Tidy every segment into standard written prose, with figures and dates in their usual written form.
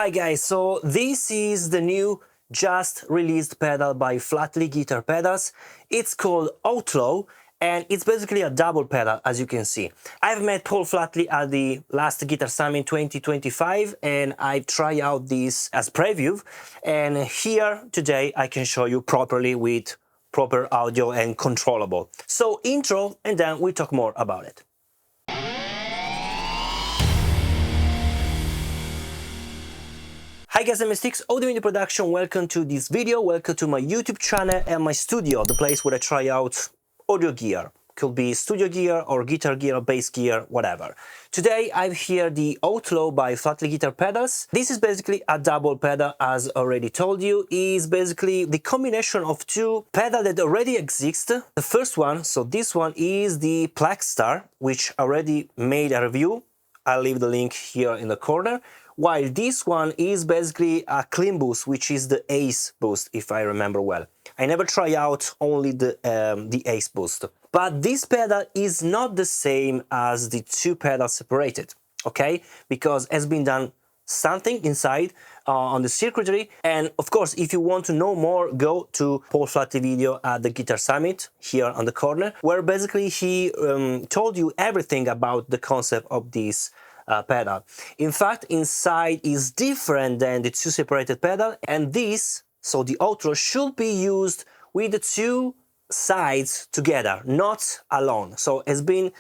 Hi guys, so this is the new just released pedal by Flattley Guitar Pedals. It's called Outlaw and it's basically a double pedal, as you can see. I've met Paul Flattley at the last Guitar Summit 2025 and I try out this as preview, and here today I can show you properly with proper audio and controllable. So intro and then we talk more about it. Hi guys, I'm Steex, 𝙎𝙤𝙙𝙚 production. Welcome to this video, welcome to my YouTube channel and my studio, the place where I try out audio gear. Could be studio gear or guitar gear or bass gear, whatever. Today I've here the Outlaw by Flattley Guitar Pedals. This is basically a double pedal, as already told you. Is basically the combination of two pedals that already exist. The first one, so this one is the Plexi, which already made a review. I'll leave the link here in the corner. While this one is basically a clean boost, which is the 𝙬𝙗𝙀 boost, if I remember well. I never try out only the 𝙬𝙗𝙀 boost. But this pedal is not the same as the two pedals separated, okay? Because has been done something inside on the circuitry. And of course, if you want to know more, go to Paul Flattley video at the Guitar Summit here on the corner, where basically he told you everything about the concept of this pedal. In fact, inside is different than the two separated pedal, and this, so the Outlaw, should be used with the two sides together, not alone. So it's been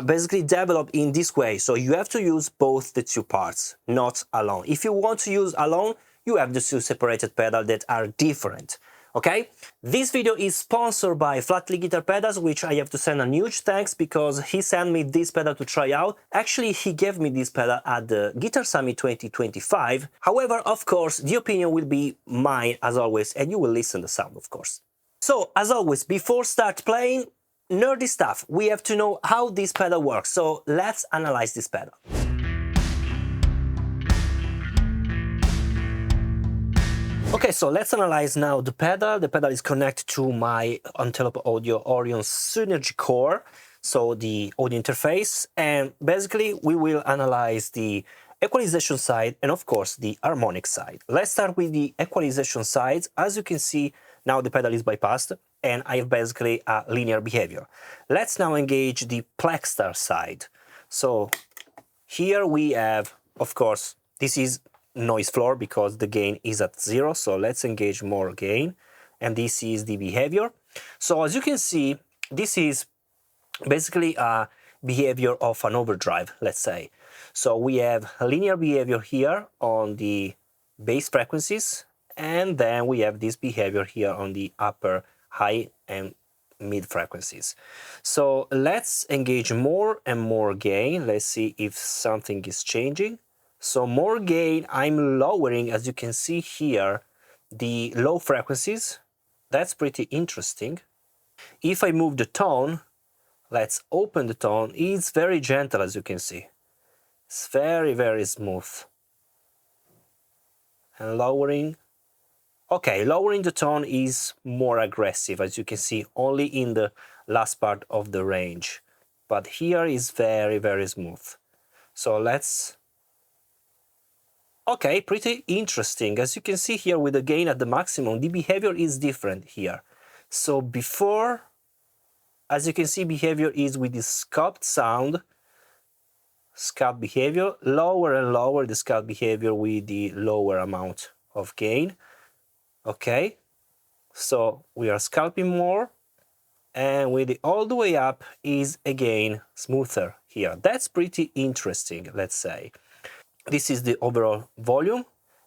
basically developed in this way. So you have to use both the two parts, not alone. If you want to use alone, you have the two separated pedals that are different. Okay, this video is sponsored by Flattley Guitar Pedals, which I have to send a huge thanks because he sent me this pedal to try out. Actually, he gave me this pedal at the Guitar Summit 2025. However, of course, the opinion will be mine as always, and you will listen to the sound, of course. So, as always, before start playing nerdy stuff, we have to know how this pedal works. So let's analyze this pedal. Okay, so let's analyze now the pedal. The pedal is connected to my Antelope Audio Orion Synergy Core, so the audio interface, and basically we will analyze the equalization side and of course the harmonic side. Let's start with the equalization side. As you can see, now the pedal is bypassed and I have basically a linear behavior. Let's now engage the Plexi side. So here we have, of course, this is noise floor because the gain is at 0, so let's engage more gain, and this is the behavior. So as you can see, this is basically a behavior of an overdrive, let's say. So we have a linear behavior here on the bass frequencies, and then we have this behavior here on the upper, high and mid frequencies. So let's engage more and more gain. Let's see if something is changing. So more gain, I'm lowering, as you can see here, the low frequencies. That's pretty interesting. If I move the tone, let's open the tone. It's very gentle, as you can see. It's very, very smooth. And lowering. Okay, lowering the tone is more aggressive, as you can see, only in the last part of the range. But here is very, very smooth. So let's... Okay, pretty interesting. As you can see here with the gain at the maximum, the behavior is different here. So before, as you can see, behavior is with the sculpt sound, sculpt behavior, lower and lower the sculpt behavior with the lower amount of gain. Okay, so we are sculpting more, and with the all the way up is again smoother here. That's pretty interesting, let's say. This is the overall volume.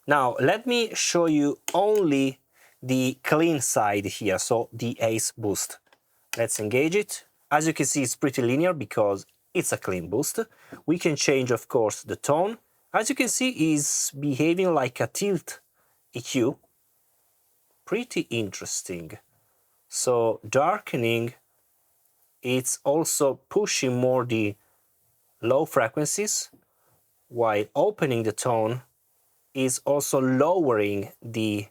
Now let me show you only the clean side here, so the 𝙬𝙗𝙀 boost. Let's engage it. As you can see, it's pretty linear because it's a clean boost. We can change, of course, the tone. As you can see, it's behaving like a tilt EQ. Pretty interesting. So darkening, it's also pushing more the low frequencies, while opening the tone is also lowering the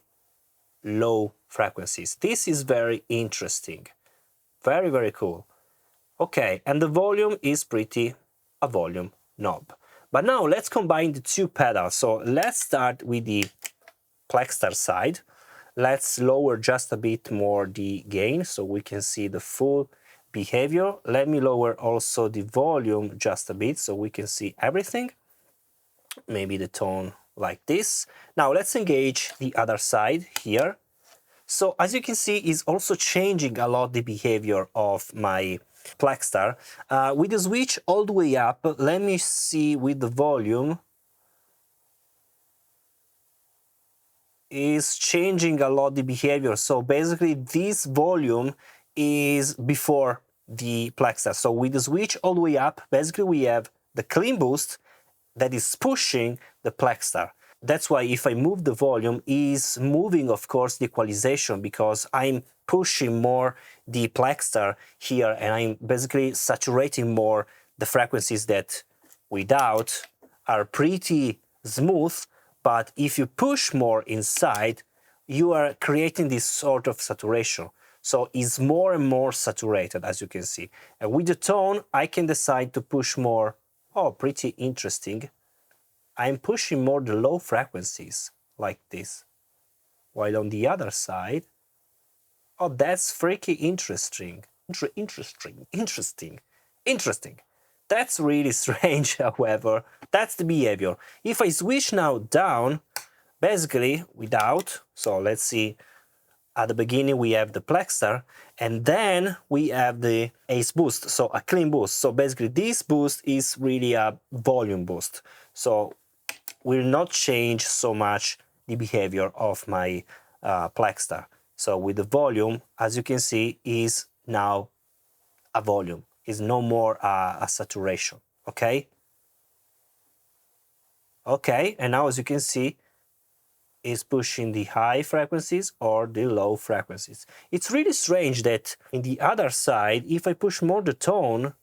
low frequencies. This is very interesting. Very, very cool. Okay, and the volume is pretty a volume knob. But now let's combine the two pedals. So let's start with the Plexi side. Let's lower just a bit more the gain so we can see the full behavior. Let me lower also the volume just a bit so we can see everything. Maybe the tone like this. Now let's engage the other side here. So as you can see, it's also changing a lot the behavior of my Plexi. With the switch all the way up, let me see with the volume. Is changing a lot the behavior. So basically this volume is before the Plexi. So with the switch all the way up, basically we have the clean boost that is pushing the Plexi. That's why if I move the volume, is moving of course the equalization, because I'm pushing more the Plexi here and I'm basically saturating more the frequencies that without are pretty smooth. But if you push more inside, you are creating this sort of saturation. So it's more and more saturated, as you can see. And with the tone, I can decide to push more. Oh, pretty interesting. I'm pushing more the low frequencies, like this. While on the other side, oh, that's freaky interesting. Interesting. That's really strange, however. That's the behavior. If I switch now down, basically without, so let's see, at the beginning we have the Plexi, and then we have the 𝙬𝙗𝙬𝙚 boost, so a clean boost. So basically this boost is really a volume boost. So will not change so much the behavior of my Plexi. So with the volume, as you can see, is now a volume. Is no more a saturation, okay? Okay, and now as you can see, is pushing the high frequencies or the low frequencies. It's really strange that in the other side, if I push more the tone,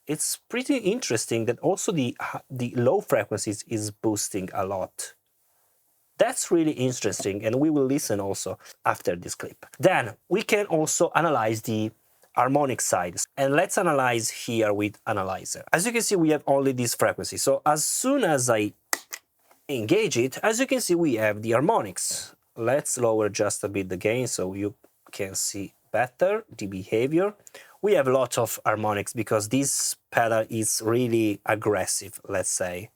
it's pretty interesting that also the low frequencies is boosting a lot. That's really interesting, and we will listen also after this clip. Then we can also analyze the harmonic side, and let's analyze here with analyzer. As you can see, we have only this frequency. So as soon as I engage it, as you can see, we have the harmonics. Let's lower just a bit the gain so you can see better the behavior. We have a lot of harmonics because this pedal is really aggressive, let's say.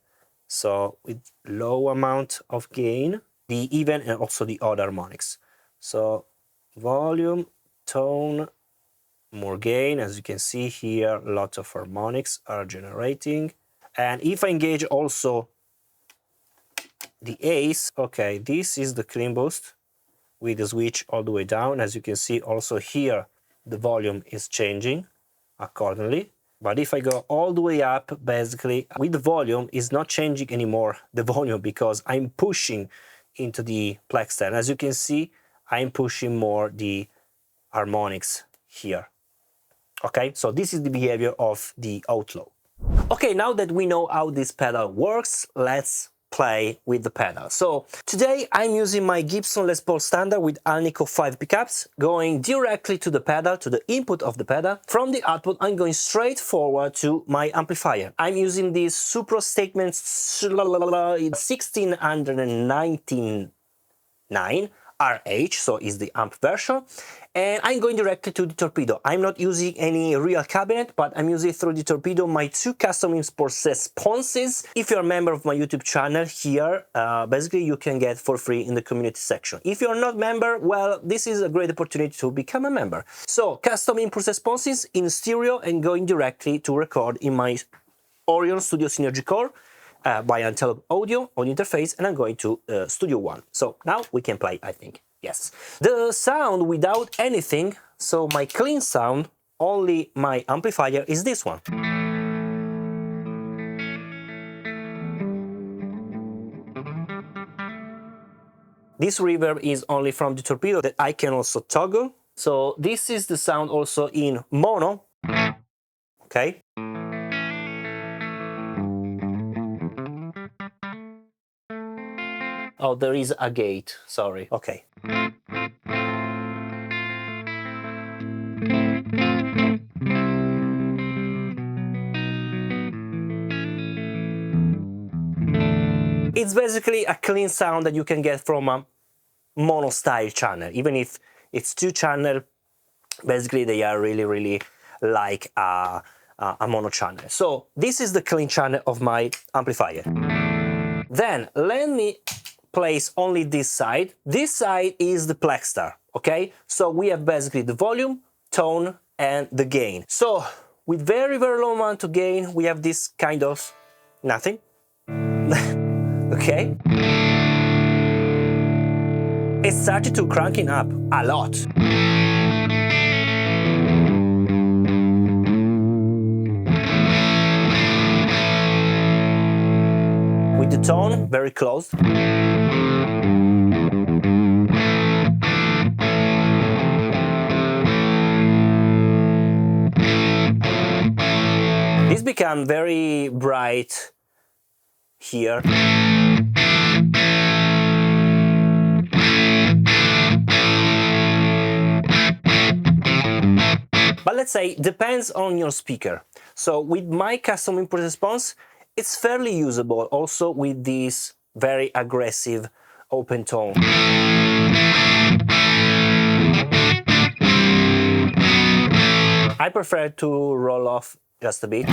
So with low amount of gain, the even and also the odd harmonics. So volume, tone, more gain. As you can see here, a lot of harmonics are generating. And if I engage also the 𝙬𝙗𝙬𝙗, okay, this is the clean boost with the switch all the way down. As you can see also here, the volume is changing accordingly. But if I go all the way up, basically with the volume is not changing anymore the volume, because I'm pushing into the Plexi. And as you can see, I'm pushing more the harmonics here. Okay, so this is the behavior of the Outlaw. Okay, now that we know how this pedal works, let's play with the pedal. So today I'm using my Gibson Les Paul Standard with Alnico 5 pickups, going directly to the pedal, to the input of the pedal. From the output, I'm going straight forward to my amplifier. I'm using this Supro Statement 1699 RH, so is the amp version, and I'm going directly to the torpedo. I'm not using any real cabinet, but I'm using through the torpedo my two custom import responses. If you're a member of my YouTube channel here, basically you can get for free in the community section. If you're not a member, well, this is a great opportunity to become a member. So custom input responses in stereo and going directly to record in my Orion Studio Synergy Core by Antelope Audio on interface, and I'm going to Studio One. So now we can play, I think. Yes. The sound without anything, so my clean sound, only my amplifier, is this one. This reverb is only from the torpedo that I can also toggle. So this is the sound also in mono. Okay. Oh, there is a gate, sorry. Okay. It's basically a clean sound that you can get from a mono style channel. Even if it's two channel, basically they are really like a mono channel. So this is the clean channel of my amplifier. Then let me place only this side. This side is the Plexstar, okay? So we have basically the volume, tone, and the gain. So with very low amount of gain, we have this kind of nothing. Okay? It started to cranking up a lot. With the tone very close. This became very bright here. But let's say depends on your speaker. So with my custom input response, it's fairly usable also with this very aggressive open tone. I prefer to roll off just a bit.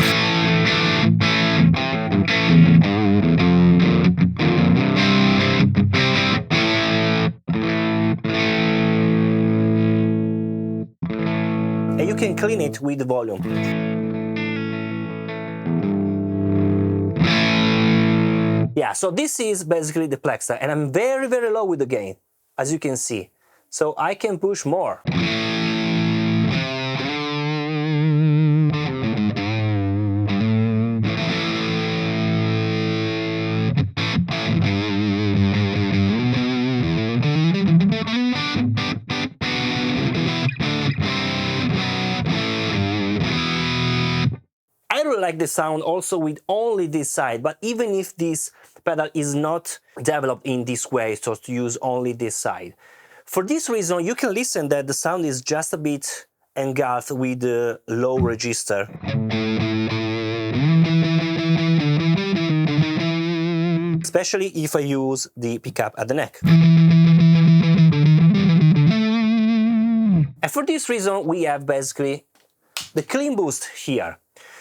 And you can clean it with the volume. Yeah, so this is basically the Plexstar, and I'm very low with the gain, as you can see. So I can push more. I really like the sound also with only this side, but even if this pedal is not developed in this way, so to use only this side. For this reason, you can listen that the sound is just a bit engulfed with the low register. Especially if I use the pickup at the neck. And for this reason, we have basically the clean boost here.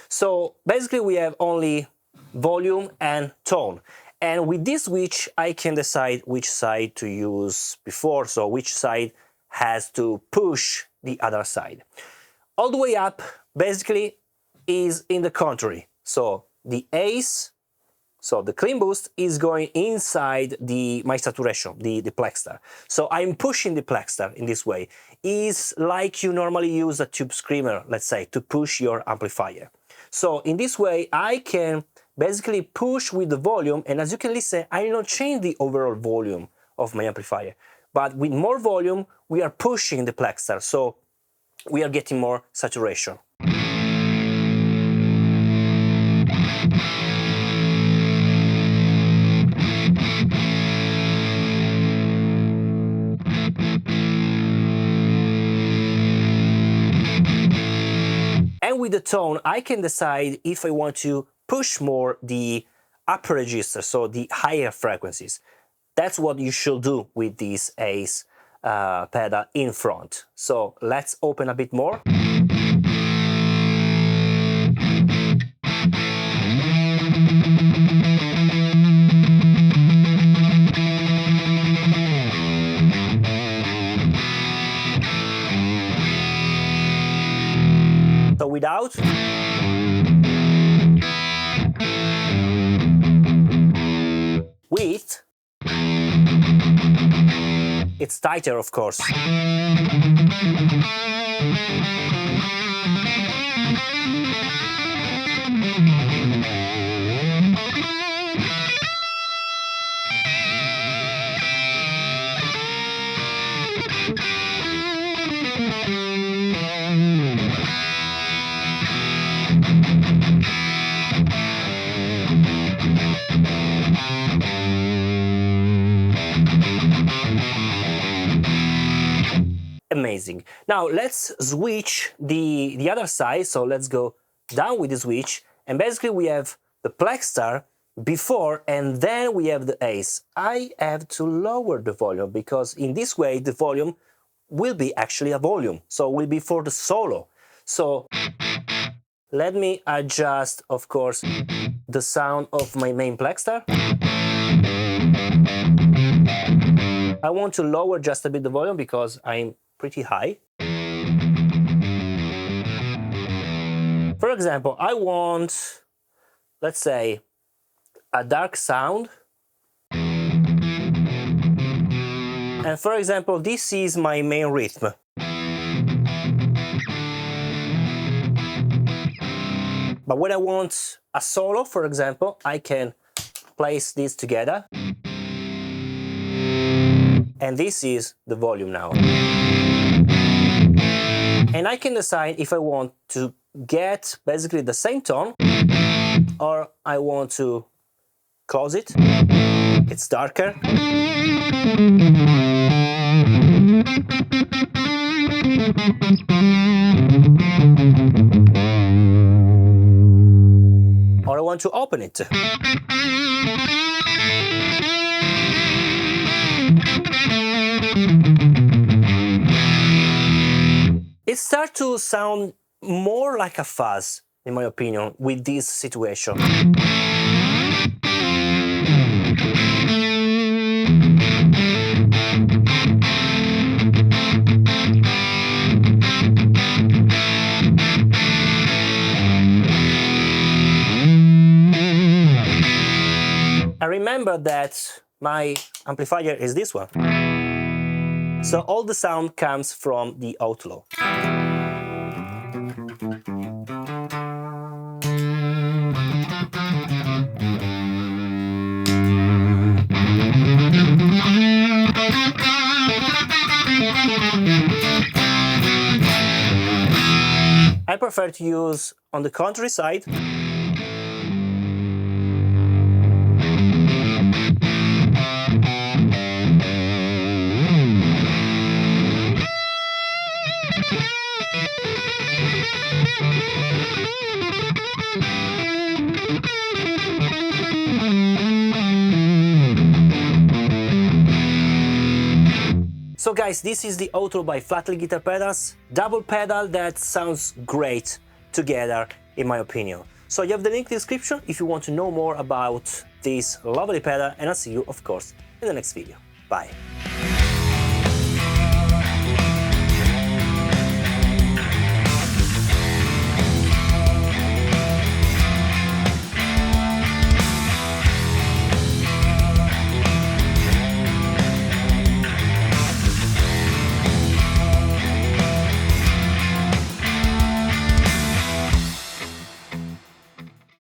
So basically we have only volume and tone. And with this switch, I can decide which side to use before, so which side has to push the other side. All the way up, basically, is in the contrary. So the Ace, so the clean boost, is going inside my saturation, the Plexstar. So I'm pushing the Plexstar in this way. It's like you normally use a tube screamer, let's say, to push your amplifier. So in this way, I can basically push with the volume, and as you can listen, I don't change the overall volume of my amplifier. But with more volume, we are pushing the Plexstar, so we are getting more saturation. And with the tone, I can decide if I want to push more the upper register, so the higher frequencies. That's what you should do with this Ace pedal in front. So let's open a bit more. So without. With. It's tighter, of course. Amazing. Now let's switch the other side. So let's go down with the switch, and basically we have the Plexstar before, and then we have the 𝙘𝙀. I have to lower the volume because in this way the volume will be actually a volume, so will be for the solo. So let me adjust, of course, the sound of my main Plextar. I want to lower just a bit the volume because I'm pretty high. For example, I want, let's say, a dark sound. And for example, this is my main rhythm. But when I want a solo, for example, I can place these together. And this is the volume now. And I can decide if I want to get basically the same tone or I want to close it. It's darker. Or I want to open it. It starts to sound more like a fuzz, in my opinion, with this situation. I remember that my amplifier is this one. So all the sound comes from the Outlaw. I prefer to use on the countryside. So guys, this is the Outlaw by Flattley Guitar Pedals, double pedal that sounds great together in my opinion. So you have the link in the description if you want to know more about this lovely pedal, and I'll see you of course in the next video. Bye!